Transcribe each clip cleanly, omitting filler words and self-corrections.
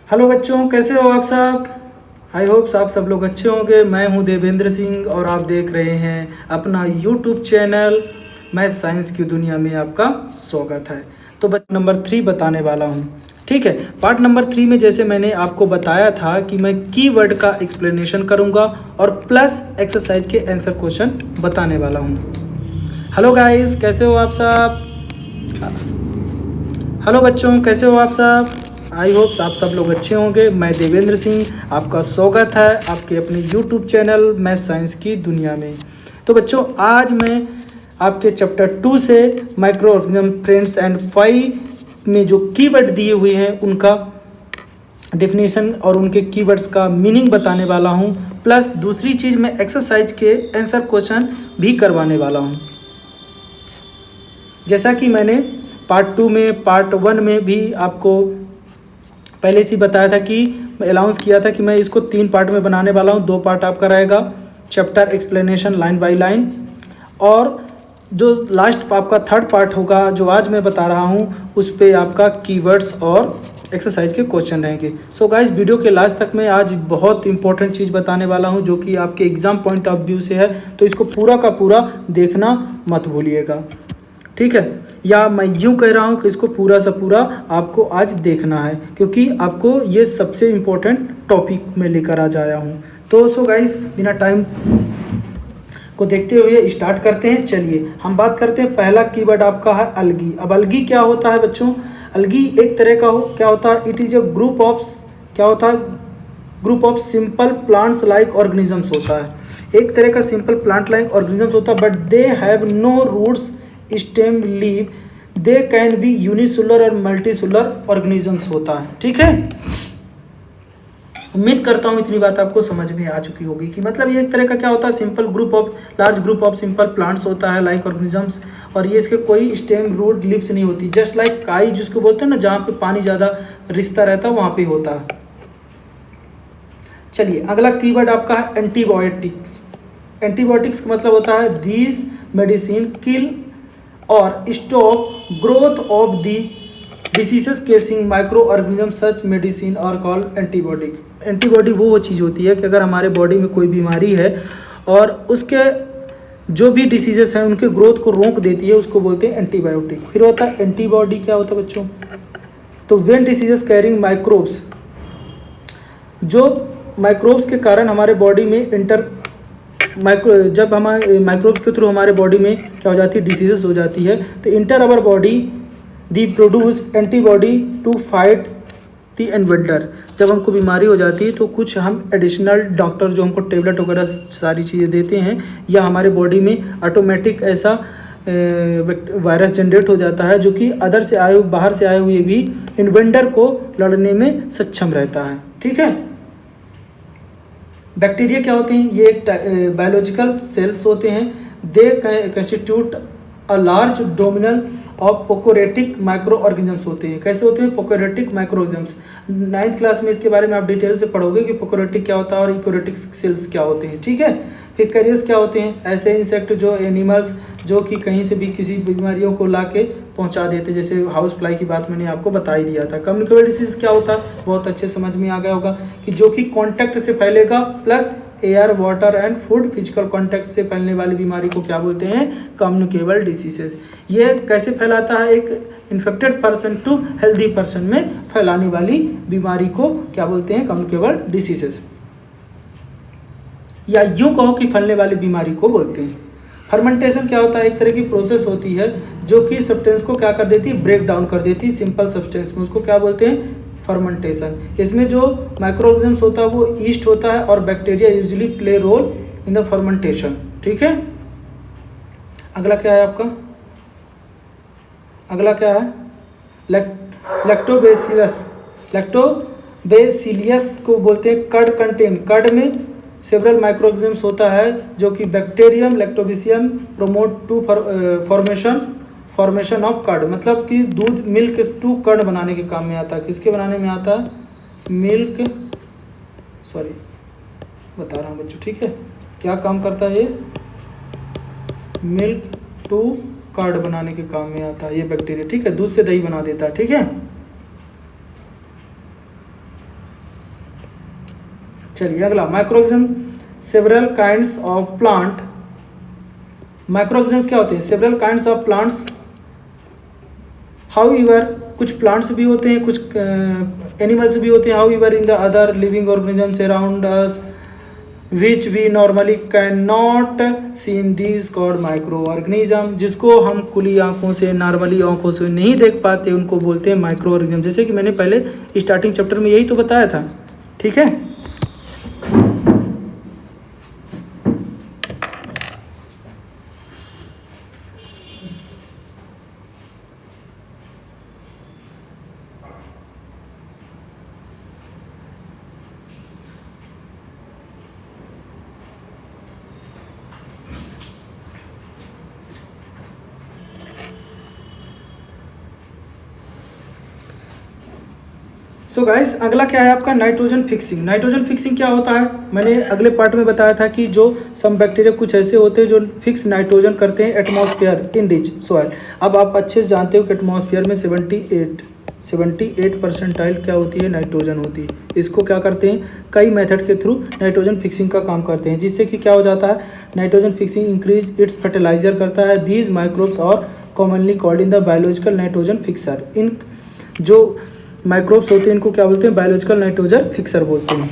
Hello बच्चों, कैसे हो आप सब। आई होप्स आप सब लोग अच्छे होंगे। मैं हूं देवेंद्र सिंह और आप देख रहे हैं अपना यूट्यूब चैनल मैथ साइंस की दुनिया में आपका स्वागत है। तो नंबर 3 बताने वाला हूं। ठीक है, पार्ट नंबर 3 में जैसे मैंने आपको बताया था कि मैं कीवर्ड का एक्सप्लेनेशन करूंगा और प्लस एक्सरसाइज के आंसर क्वेश्चन बताने वाला हूं। हेलो गाइस, कैसे हो आप सब। हेलो बच्चों, कैसे हो आप सब। आई होप्स आप सब लोग अच्छे होंगे। मैं देवेंद्र सिंह, आपका स्वागत है आपके अपने यूट्यूब चैनल मैथ साइंस की दुनिया में। तो बच्चों, आज मैं आपके चैप्टर 2 से micro organism friends and five में जो कीवर्ड दिए हुए हैं उनका डेफिनेशन और उनके कीवर्ड्स का मीनिंग बताने वाला हूं। प्लस दूसरी चीज़ मैं एक्सरसाइज के आंसर क्वेश्चन भी करवाने वाला हूं। जैसा कि मैंने पार्ट 2 में पार्ट 1 में भी आपको पहले से बताया था कि अनाउंस किया था कि मैं इसको 3 पार्ट में बनाने वाला हूँ। 2 पार्ट आपका रहेगा chapter explanation line by line, और जो लास्ट आपका 3rd पार्ट होगा जो आज मैं बता रहा हूँ उस पर आपका कीवर्ड्स और एक्सरसाइज के क्वेश्चन रहेंगे। सो गाइस, वीडियो के लास्ट तक मैं आज बहुत इंपॉर्टेंट चीज़ बताने वाला हूँ जो कि आपके एग्जाम पॉइंट ऑफ व्यू से है, तो इसको पूरा का पूरा देखना मत भूलिएगा। ठीक है, या मैं यूँ कह रहा हूँ कि इसको पूरा सा पूरा आपको आज देखना है क्योंकि आपको ये सबसे इम्पोर्टेंट टॉपिक में लेकर आ जाया हूँ। तो सो गाइस, बिना टाइम को देखते हुए स्टार्ट करते हैं। चलिए हम बात करते हैं। पहला कीवर्ड आपका है अलगी। अब अलगी क्या होता है बच्चों। अलगी एक तरह का क्या होता है, it is a group of, क्या होता है, group of simple plants like organisms होता है। एक तरह का सिंपल प्लांट लाइक ऑर्गेनिजम्स होता है, but they have no roots stem leave, they can be unicellular और मल्टीसेलुलर ऑर्गेनिजम्स होता है। ठीक है, उम्मीद करता हूँ इतनी बात आपको समझ में आ चुकी होगी कि मतलब ये एक तरह का क्या होता है, simple group of, large group of simple plants होता है लाइक ऑर्गेनिजम्स, और ये इसके कोई स्टेम रूट लिप्स नहीं होती। जस्ट लाइक काई जिसको बोलते हैं ना, जहाँ पे पानी ज़्यादा रिश्ता रहता है वहाँ पे होता है। चलिए अगला कीवर्ड आपका है एंटीबायोटिक्स। एंटीबायोटिक्स का मतलब होता है दीज मेडिसिन किल और stop growth of the diseases casing micro organism, such medicine और कॉल्ड एंटीबॉडी। एंटीबॉडी वो चीज़ होती है कि अगर हमारे बॉडी में कोई बीमारी है और उसके जो भी डिसीजेस हैं उनके ग्रोथ को रोक देती है, उसको बोलते हैं एंटीबायोटिक। फिर होता है एंटीबॉडी, क्या होता है बच्चों, तो वेन डिसीजेस कैरिंग माइक्रोब्स, जो माइक्रोब्स के कारण हमारे बॉडी में जब हमारे माइक्रोब्स के थ्रू हमारे बॉडी में क्या हो जाती है, डिसीजेस हो जाती है, तो enter our body the produce antibody to fight the invader. जब हमको बीमारी हो जाती है तो कुछ हम एडिशनल डॉक्टर जो हमको टेबलेट वगैरह सारी चीज़ें देते हैं, या हमारे बॉडी में ऑटोमेटिक ऐसा वायरस जनरेट हो जाता है जो कि अदर से आए बाहर से आए हुए भी इन्वेडर को लड़ने में सक्षम रहता है। ठीक है, बैक्टीरिया क्या होते हैं, ये एक बायोलॉजिकल सेल्स होते हैं। They constitute a large domain of prokaryotic micro organisms होते हैं। कैसे होते हैं, पोकोरेटिक माइक्रो ऑर्गेनिजम्स। 9th क्लास में इसके बारे में आप डिटेल से पढ़ोगे कि पोकोरेटिक क्या होता है और इकोरेटिक सेल्स क्या होते हैं। ठीक है, फिर कैरियर्स क्या होते हैं, ऐसे इंसेक्ट जो एनिमल्स जो कि कहीं से भी किसी बीमारियों को ला के पहुँचा देते हैं, जैसे हाउस फ्लाई की बात मैंने आपको बता ही दिया था। कम्युनिकेबल डिसीज क्या होता है, बहुत अच्छे समझ में आ गया होगा कि जो कि कॉन्टैक्ट से फैलेगा, plus air water and food physical contact से फैलने वाली बीमारी को क्या बोलते हैं, कम्युनिकेबल डिसीजेस। ये कैसे फैलाता है, एक infected person to healthy person में फैलाने वाली बीमारी को क्या बोलते हैं, कम्युनिकेबल डिसीजेस, या यूं कहो कि फैलने वाली बीमारी को बोलते हैं। फर्मेंटेशन क्या होता है, एक तरह की प्रोसेस होती है जो कि सब्सटेंस को क्या कर देती है, ब्रेक डाउन कर देती है सिंपल सब्सटेंस में, उसको क्या बोलते हैं, फर्मेंटेशन। इसमें जो माइक्रो ऑर्गेनिजम्स होता है वो ईस्ट होता है और bacteria usually play role in the fermentation. ठीक है, अगला क्या है आपका, अगला क्या है, लैक्टोबैसिलस। लैक्टोबैसिलियस को बोलते हैं कर्ड कंटेन। कर्ड में सेवरल माइक्रो ऑर्गेनिजम्स होता है जो कि bacterium lactobacillus promote to formation of curd, मतलब कि दूध मिल्क टू कर्ड बनाने के काम में आता है। किसके बनाने में आता है, मिल्क, सॉरी बता रहा हूँ बच्चों। ठीक है, क्या काम करता है ये, मिल्क टू कर्ड बनाने के काम में आता है ये बैक्टीरिया। ठीक है, दूध से दही बना देता है। ठीक है, चलिए अगला, microorganism several kinds of plant. Microorganisms क्या होते हैं? Several kinds of plants, however कुछ प्लांट्स भी होते हैं, कुछ एनिमल्स भी होते हैं, however in the other living organisms around us which we normally can not seen these called micro organism, जिसको हम खुली आंखों से, नॉर्मली आंखों से नहीं देख पाते, उनको बोलते हैं माइक्रो ऑर्गेनिज्म। जैसे कि मैंने पहले स्टार्टिंग चैप्टर में यही तो बताया था, ठीक है। सो गाइस, अगला क्या है आपका? Nitrogen fixing. नाइट्रोजन फिक्सिंग क्या होता है? मैंने अगले पार्ट में बताया था कि जो सम बैक्टीरिया कुछ ऐसे होते हैं जो फिक्स नाइट्रोजन करते हैं एटमॉस्फेयर इन रिच सॉइल। अब आप अच्छे से जानते हो कि एटमॉस्फेयर में 78% क्या होती है? नाइट्रोजन होती है। इसको क्या करते हैं? कई मेथड के थ्रू नाइट्रोजन फिक्सिंग का काम करते हैं, जिससे कि क्या हो जाता है? Nitrogen fixing increase its fertiliser करता है। These microbes are commonly called in the biological nitrogen fixer. इन जो माइक्रोब्स होते हैं इनको क्या बोलते हैं? बायोलॉजिकल नाइट्रोजन फिक्सर बोलते हैं।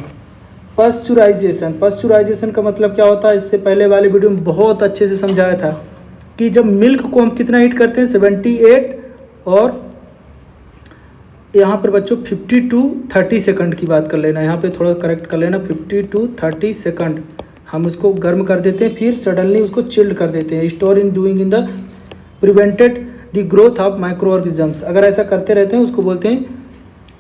पास्चुराइजेशन। पास्चुराइजेशन का मतलब क्या होता है? इससे पहले वाले वीडियो में बहुत अच्छे से समझाया था कि जब मिल्क को हम कितना हीट करते हैं? 78 और यहाँ पर बच्चों 50 to 30 सेकंड की बात कर लेना, यहाँ पे थोड़ा करेक्ट कर लेना, 50 to 30 सेकंड हम उसको गर्म कर देते हैं, फिर सडनली उसको चिल्ड कर देते हैं। Store in doing in the prevented the growth of micro organisms. अगर ऐसा करते रहते हैं उसको बोलते हैं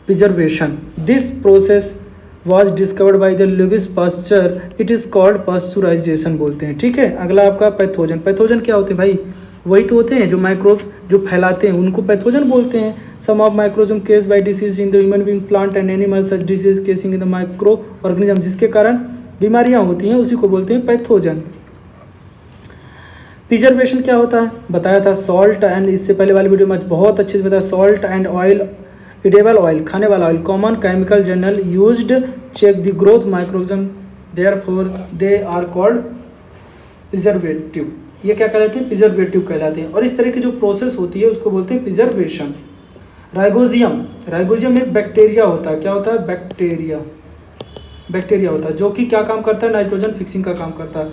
preservation. This process was discovered by the Lewis pasture, it is called pasteurisation बोलते हैं, ठीक है। अगला आपका पैथोजन। पैथोजन क्या होते हैं भाई? वही तो होते हैं जो माइक्रोब्स जो फैलाते हैं, उनको पैथोजन बोलते हैं। Some of microgerm cause by disease in the human being, plant and animal, such disease causing in the micro organism, जिसके कारण बीमारियां होती हैं उसी को बोलते हैं पैथोजन। प्रिजर्वेशन क्या होता है? बताया था सॉल्ट एंड, इससे पहले वाली वीडियो में बहुत अच्छे से बताया, salt and oil, edible oil, खाने वाला oil, common chemical general used check the growth microorganism, therefore they are called preservative. ये क्या कहलाते हैं? प्रिजर्वेटिव कहलाते हैं। और इस तरह की जो प्रोसेस होती है उसको बोलते हैं प्रिजर्वेशन। राइबोजियम। राइबोजियम एक बैक्टीरिया होता है। क्या होता है? बैक्टीरिया होता है जो कि क्या काम करता है? नाइट्रोजन फिक्सिंग का काम करता है।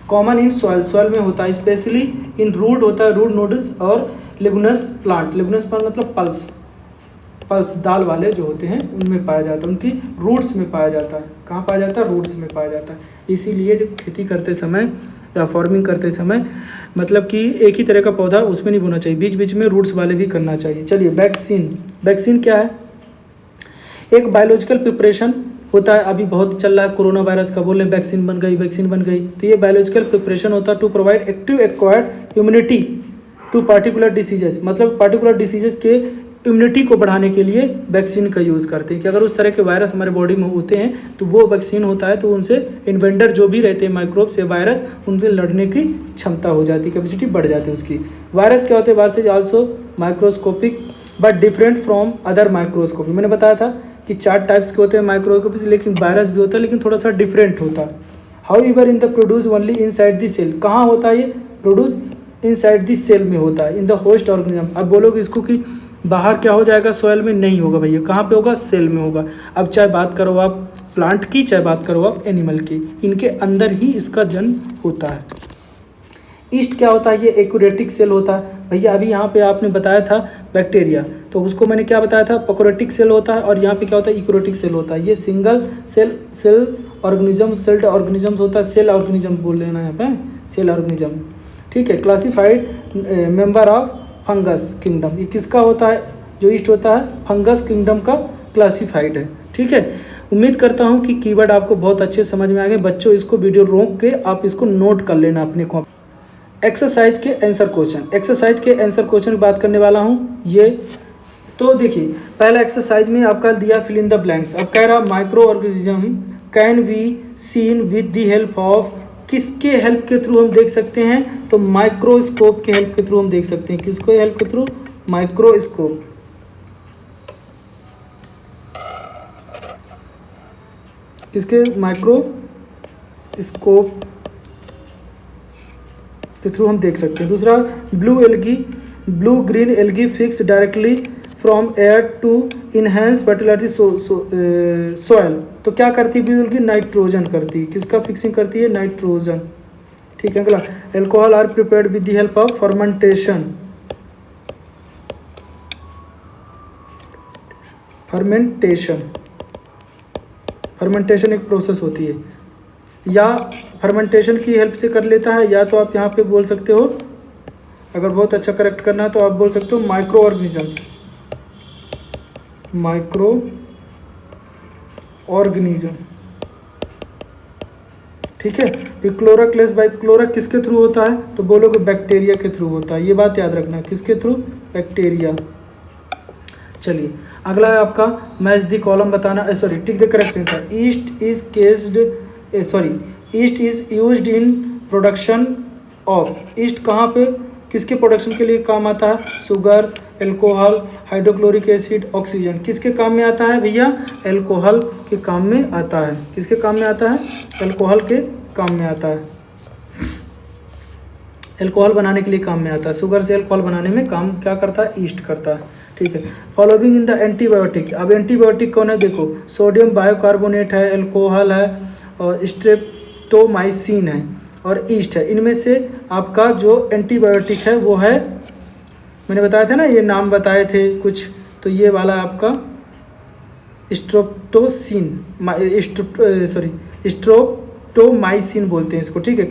कॉमन इन सॉइल, सॉइल में होता है, स्पेशली इन रूट होता है, रूट नोड्स और लिग्नस प्लांट। लिग्नस प्लांट मतलब पल्स दाल वाले जो होते हैं उनमें पाया जाता है, उनकी रूट्स में पाया जाता है। कहाँ पाया जाता है? रूट्स में पाया जाता है। इसीलिए जब खेती करते समय या फार्मिंग करते समय मतलब कि एक ही तरह का पौधा उसमें नहीं बोना चाहिए, बीच बीच में रूट्स वाले भी करना चाहिए। चलिए वैक्सीन। वैक्सीन क्या है? एक बायोलॉजिकल प्रिपरेशन होता है, अभी बहुत चल रहा है कोरोना वायरस का, बोल रहे वैक्सीन बन गई। तो ये बायोलॉजिकल प्रिपरेशन होता है to provide active acquired immunity to particular diseases, मतलब पार्टिकुलर डिसीजेस के इम्यूनिटी को बढ़ाने के लिए वैक्सीन का यूज़ करते हैं कि अगर उस तरह के वायरस हमारे बॉडी में होते हैं तो वो वैक्सीन होता है, तो उनसे इन्वेंटर जो भी रहते हैं माइक्रोब्स या वायरस, उनसे लड़ने की क्षमता हो जाती है, कैपेसिटी बढ़ जाती है उसकी। वायरस क्या होते हैं? Virus is also microscopic but different from other microscopy. मैंने बताया था कि 4 टाइप्स के होते हैं माइक्रोस्कोपी, लेकिन वायरस भी होता है लेकिन थोड़ा सा डिफरेंट होता है। However in the produce only inside the cell. कहाँ होता है ये? Produce inside the cell में होता है, इन द होस्ट ऑर्गेनिज्म। अब बोलोगे इसको कि बाहर क्या हो जाएगा? सॉइल में नहीं होगा भैया, कहाँ पे होगा? सेल में होगा। अब चाहे बात करो आप प्लांट की, चाहे बात करो आप एनिमल की, इनके अंदर ही इसका जन्म होता है। ईस्ट क्या होता है? ये एक्यूरेटिक सेल होता है भैया। अभी यहाँ पे आपने बताया था बैक्टीरिया, तो उसको मैंने क्या बताया था? प्रोकैरियोटिक सेल होता है। और यहाँ पे क्या होता है? यूकैरियोटिक सेल होता है। ये single cell organism, celled organism होता है, सेल ऑर्गेनिज्म बोल लेना यहाँ पे, सेल ऑर्गेनिज्म, ठीक है। Classified member of fungus kingdom. ये किसका होता है? जो ईस्ट होता है फंगस किंगडम का क्लासिफाइड है, ठीक है। उम्मीद करता हूँ कि कीवर्ड आपको बहुत अच्छे समझ में आ गए। बच्चों इसको वीडियो रोक के आप इसको नोट कर लेना अपने को। एक्सरसाइज के आंसर क्वेश्चन। एक्सरसाइज के आंसर क्वेश्चन की बात करने वाला हूँ। ये तो देखिए, पहला एक्सरसाइज में आपका दिया फिल इन द ब्लैंक्स। अब कह रहा micro organism can be seen with the help of, किसके हेल्प के थ्रू हम देख सकते हैं? तो माइक्रोस्कोप के हेल्प के थ्रू हम देख सकते हैं। किसको हेल्प के थ्रू? माइक्रोस्कोप। किसके माइक्रोस्कोप के थ्रू हम देख सकते हैं। दूसरा blue green algae fix directly from air to enhance fertility soil. तो क्या करती है ब्लू एल्गी? नाइट्रोजन करती है। किसका फिक्सिंग करती है? नाइट्रोजन। ठीक है। अगला, alcohol are prepared with the help of fermentation. Fermentation एक प्रोसेस होती है, या फर्मेंटेशन की हेल्प से कर लेता है, या तो आप यहाँ पे बोल सकते हो, अगर बहुत अच्छा करेक्ट करना है तो आप बोल सकते हो माइक्रो ऑर्गेनिज्म। ठीक है। फिर क्लोराक्लेस बाय क्लोरा किसके थ्रू होता है? तो बोलोगे बैक्टीरिया के थ्रू होता है। ये बात याद रखना, किसके थ्रू? बैक्टीरिया। चलिए अगला है आपका मैच द कॉलम बताना, sorry tick the correct answer. East is used in production of. East कहाँ पे किसके प्रोडक्शन के लिए काम आता है? Sugar, alcohol, hydrochloric acid, oxygen. किसके काम में आता है भैया? एल्कोहल के काम में आता है। किसके काम में आता है? एल्कोहल के काम में आता है। एल्कोहल बनाने के लिए काम में आता है। शुगर से एल्कोहल बनाने में काम क्या करता है? ईस्ट करता है। ठीक है। Following in the antibiotic. अब एंटीबायोटिक कौन है? देखो, सोडियम बायोकार्बोनेट है, एल्कोहल है, और स्ट्रेप्टोमाइसिन है, और ईस्ट है। इनमें से आपका जो एंटीबायोटिक है वो है, मैंने बताया था ना, ये नाम बताए थे कुछ, तो ये वाला आपका स्ट्रेप्टोमाइसिन बोलते हैं इसको। ठीक है।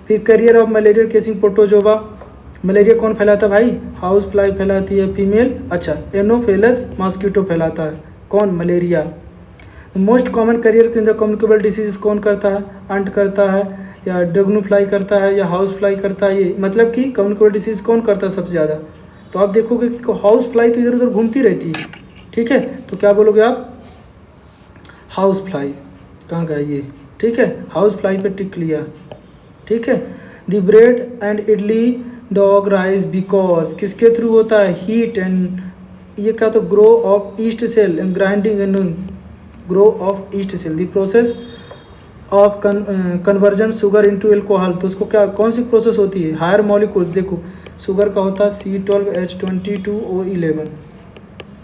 फिर career of malaria casing protozoa. Malaria कौन फैलाता है भाई? हाउस फ्लाई फैलाती है, फीमेल। अच्छा, एनोफेलस मॉस्किटो फैलाता है। कौन? Malaria. Most common career in the communicable disease कौन करता है? अंट करता है, या ड्रैगन फ्लाई करता है, या हाउस फ्लाई करता है। ये मतलब कि कम्युनिकेबल डिसीज कौन करता है सबसे ज़्यादा? तो आप देखोगे कि हाउस फ्लाई तो इधर उधर घूमती रहती है। ठीक है। तो क्या बोलोगे आप? House fly. कहाँ गया ये? ठीक है, हाउस फ्लाई पे टिक लिया। ठीक है। The bread and idli dough rise because किसके थ्रू होता है? हीट एंड ये क्या? तो grow of yeast cell and grinding and grow of yeast cell. The process of conversion sugar into alcohol. तो उसको क्या, कौन सी प्रोसेस होती है? Higher molecules. देखो, शुगर का होता है C12H22O11।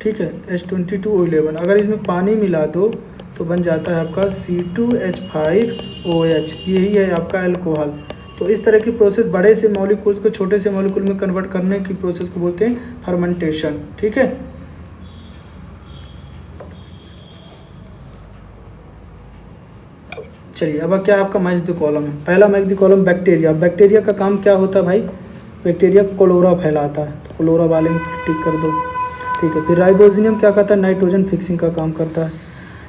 ठीक है, H22O11। अगर इसमें पानी मिला दो तो बन जाता है आपका C2H5OH। यही है आपका एल्कोहल। तो इस तरह की प्रोसेस बड़े से मॉलिक्यूल्स को छोटे से मॉलिक्यूल में कन्वर्ट करने की प्रोसेस को बोलते हैं फर्मेंटेशन। ठीक है। चलिए अब क्या आपका मैच द कॉलम है। पहला match the column bacteria. Bacteria का काम क्या होता है भाई? बैक्टीरिया क्लोरा फैलाता है, तो क्लोरा वाले में टिक कर दो। ठीक है। फिर राइबोसोम क्या करता है? नाइट्रोजन फिक्सिंग का काम करता है।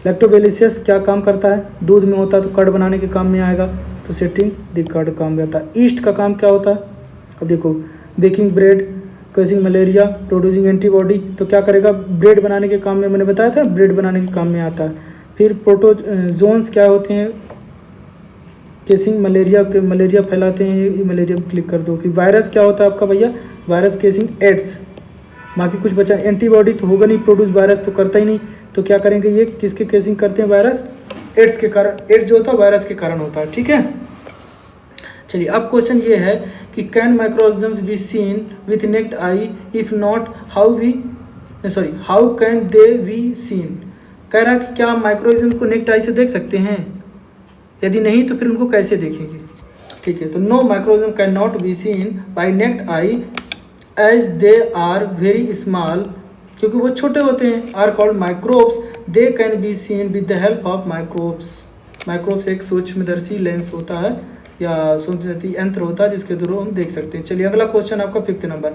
लैक्टोबैसिलस क्या काम करता है? दूध में होता है तो कर्ड बनाने के काम में आएगा, तो सेटिंग द कर्ड काम में आता है। ईस्ट का काम क्या होता है? अब देखो, baking bread, causing malaria, producing antibody. तो क्या करेगा? ब्रेड बनाने के काम में, मैंने बताया था ब्रेड बनाने के काम में आता है। फिर प्रोटोजोन्स क्या होते हैं? केसिंग मलेरिया फैलाते हैं, ये मलेरिया में क्लिक कर दो। फिर वायरस क्या होता है आपका भैया? Virus causing AIDS. बाकी कुछ बचा, एंटीबॉडी तो होगा नहीं, प्रोड्यूस वायरस तो करता ही नहीं, तो क्या करेंगे? ये किसके केसिंग करते हैं? वायरस। एड्स के कारण। एड्स जो होता है वायरस के कारण होता है। ठीक है। चलिए अब क्वेश्चन ये है कि can microorganisms be seen with naked eye, if not how can they be seen. कह रहा है कि क्या माइक्रोऑर्गेनिज्म को नेक्ड आई से देख सकते हैं? यदि नहीं तो फिर उनको कैसे देखेंगे? ठीक है। तो no, microorganism can not be seen by naked eye as they are very small, क्योंकि वो छोटे होते हैं। Are called microbes. They can be seen with the help of microbes. Microbes एक सूक्ष्मदर्शी लेंस होता है या सूक्ष्मदर्शी यंत्र होता है जिसके थ्रू हम देख सकते हैं। चलिए अगला क्वेश्चन आपका 5th नंबर।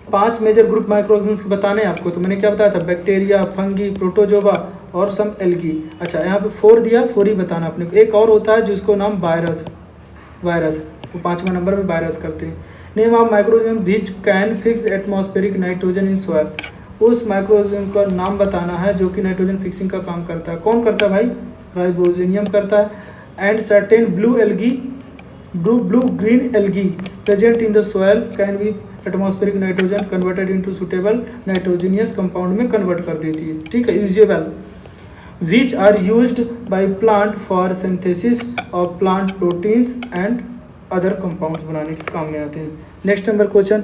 5 मेजर ग्रुप माइक्रोऑर्गेनिज्म्स के बताने आपको, तो मैंने क्या बताया था? बैक्टीरिया, फंगी, प्रोटोजोवा और सम एल्गी। अच्छा, यहाँ पे 4 दिया, 4 ही बताना अपने को। एक और होता है जिसको नाम वायरस, वो 5वां नंबर में वायरस करते हैं। Name of microorganism which can fix atmospheric nitrogen in soil. उस माइक्रोऑर्गेनिज्म का नाम बताना है जो कि नाइट्रोजन फिक्सिंग का काम करता है। कौन करता है भाई? राइबोसोम करता है। And certain blue green algae present in the soil can be atmospheric nitrogen converted into suitable nitrogenous compound में कन्वर्ट कर देती है। ठीक है। Usable which are used by plant for synthesis of plant proteins and other compounds बनाने के काम में आते हैं। Next number question,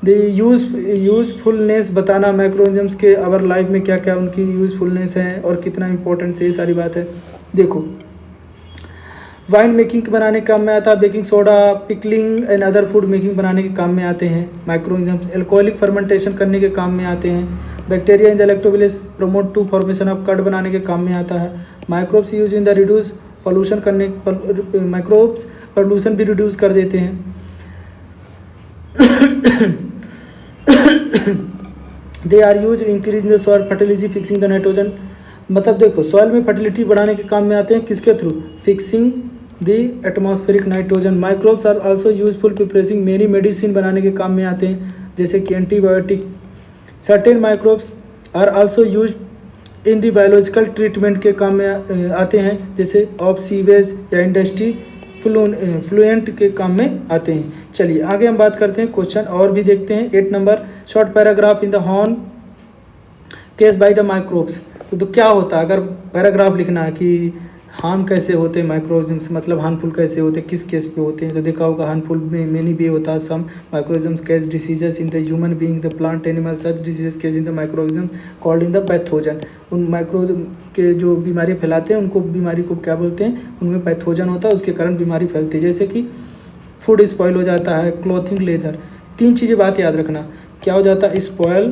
the usefulness बताना माइक्रोऑर्गेनिज्म्स के अवर लाइफ में क्या क्या उनकी यूजफुलनेस है और कितना इंपॉर्टेंट है, ये सारी बात है। देखो, वाइन मेकिंग बनाने के काम में आता है, baking soda, pickling and other food making बनाने के काम में आते हैं माइक्रोऑर्गेनिज्म्स। एल्कोहलिक फर्मेंटेशन करने के काम में आते हैं। Bacteria in the lactobacillus promote to formation of curd बनाने के काम में आता है। Microbes use in the reduce pollution करने, माइक्रोब्स पॉल्यूशन भी रिड्यूस कर देते हैं। They are use increase the soil fertility fixing the nitrogen. मतलब देखो, सॉइल में फर्टिलिटी बढ़ाने के काम में आते हैं, किसके थ्रू? Fixing the atmospheric nitrogen. Microbes are also useful preparing many medicine बनाने के काम में आते हैं, जैसे कि antibiotic. Certain microbes are also use in the biological treatment के काम में आते हैं, जैसे ऑफ सीवेज या इंडस्ट्री फ्लुएंट के काम में आते हैं। चलिए आगे हम बात करते हैं, क्वेश्चन और भी देखते हैं। 8 number, short paragraph in the horn case by the microbes. तो क्या होता है, अगर पैराग्राफ लिखना है कि हार्म कैसे होते हैं माइक्रोऑर्गेनिज्म्स, मतलब हार्मफुल कैसे होते हैं, किस केस पे होते हैं, तो देखा होगा हार्मफुल में मेनी भी होता है। Some microorganisms causes diseases in the human being, the plant animal, such diseases causes in the microorganisms called in the pathogen. उन माइक्रो के जो बीमारी फैलाते हैं उनको, बीमारी को क्या बोलते हैं, उनमें पैथोजन होता है, उसके कारण बीमारी फैलती है। जैसे कि फूड स्पॉइल हो जाता है, क्लॉथिंग, लेदर। 3 चीज़ें बात याद रखना, क्या हो जाता है? स्पॉइल,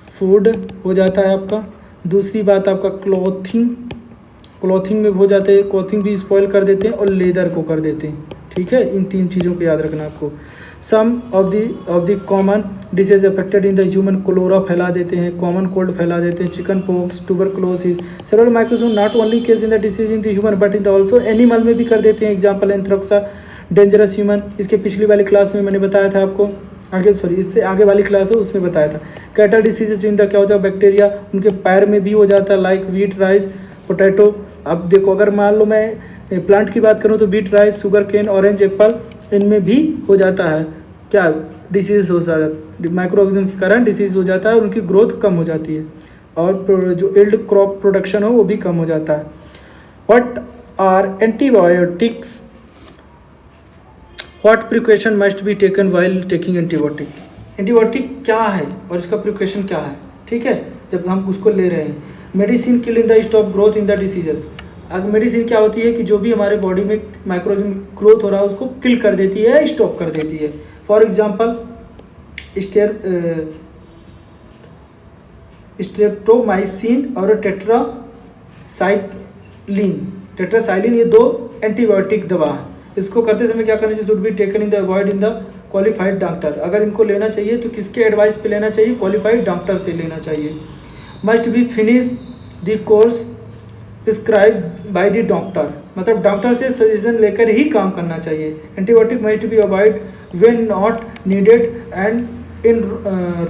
फूड हो जाता है आपका, दूसरी बात आपका क्लॉथिंग में हो जाते हैं, क्लॉथिंग भी स्पॉइल कर देते हैं और लेदर को कर देते हैं। ठीक है, इन 3 चीज़ों को याद रखना आपको। Some of the common disease affected in the human, cholera फैला देते हैं, कॉमन कोल्ड फैला देते हैं, chicken pox, tuberculosis. Several microbes not only causes in the disease in the human but in the also animal में भी कर देते हैं। Example anthrax, dangerous human. इसके पिछली वाली क्लास में मैंने बताया था आपको, इससे आगे वाली क्लास है उसमें बताया था। कैटल डिसीजेस इन द, क्या होता है? बैक्टीरिया उनके पैर में भी हो जाता है, लाइक वीट, राइस, पोटैटो। अब देखो, अगर मान लो मैं प्लांट की बात करूँ तो beet, rice, sugar cane, orange, apple, इनमें भी हो जाता है क्या? डिसीज हो जाता है, माइक्रोऑर्गेनिज्म के कारण डिसीज हो जाता है और उनकी ग्रोथ कम हो जाती है और जो यील्ड क्रॉप प्रोडक्शन हो वो भी कम हो जाता है। What are antibiotics? What precaution must be taken while taking antibiotic? Antibiotic क्या है और इसका प्रिकॉशन क्या है? ठीक है, जब हम उसको ले रहे हैं। Medicine kill in the stop growth in the diseases. अब मेडिसिन क्या होती है कि जो भी हमारे बॉडी में माइक्रोऑर्गेनिज्म ग्रोथ हो रहा है उसको किल कर देती है, स्टॉप कर देती है। फॉर एग्जांपल स्ट्रेप्टोमाइसिन और टेट्रासाइलिन, ये 2 एंटीबायोटिक दवा है। इसको करते समय क्या करना चाहिए? Should be taken in the avoid in the qualified doctor. अगर इनको लेना चाहिए तो किसके एडवाइस पे लेना चाहिए? क्वालिफाइड डॉक्टर से लेना चाहिए। Must be finish the course prescribe by the doctor, मतलब डॉक्टर से सजेशन लेकर ही काम करना चाहिए। Antibiotic must be avoid when not needed and in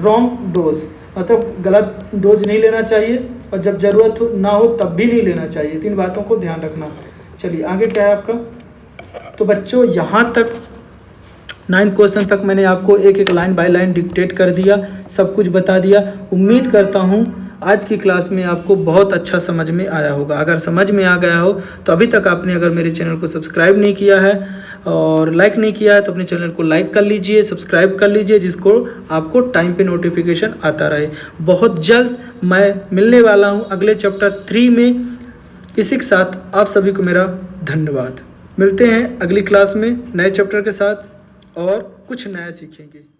wrong dose, मतलब गलत डोज नहीं लेना चाहिए और जब ज़रूरत ना हो तब भी नहीं लेना चाहिए। 3 बातों को ध्यान रखना। चलिए आगे क्या है आपका? तो बच्चों, यहाँ तक 9 क्वेश्चन तक मैंने आपको एक एक लाइन बाय लाइन डिक्टेट कर दिया, सब कुछ बता दिया। उम्मीद करता हूँ आज की क्लास में आपको बहुत अच्छा समझ में आया होगा। अगर समझ में आ गया हो तो अभी तक आपने अगर मेरे चैनल को सब्सक्राइब नहीं किया है और लाइक नहीं किया है तो अपने चैनल को लाइक कर लीजिए, सब्सक्राइब कर लीजिए, जिसको आपको टाइम पे नोटिफिकेशन आता रहे। बहुत जल्द मैं मिलने वाला हूँ अगले चैप्टर 3 में। इसी के साथ आप सभी को मेरा धन्यवाद। मिलते हैं अगली क्लास में नए चैप्टर के साथ और कुछ नया सीखेंगे।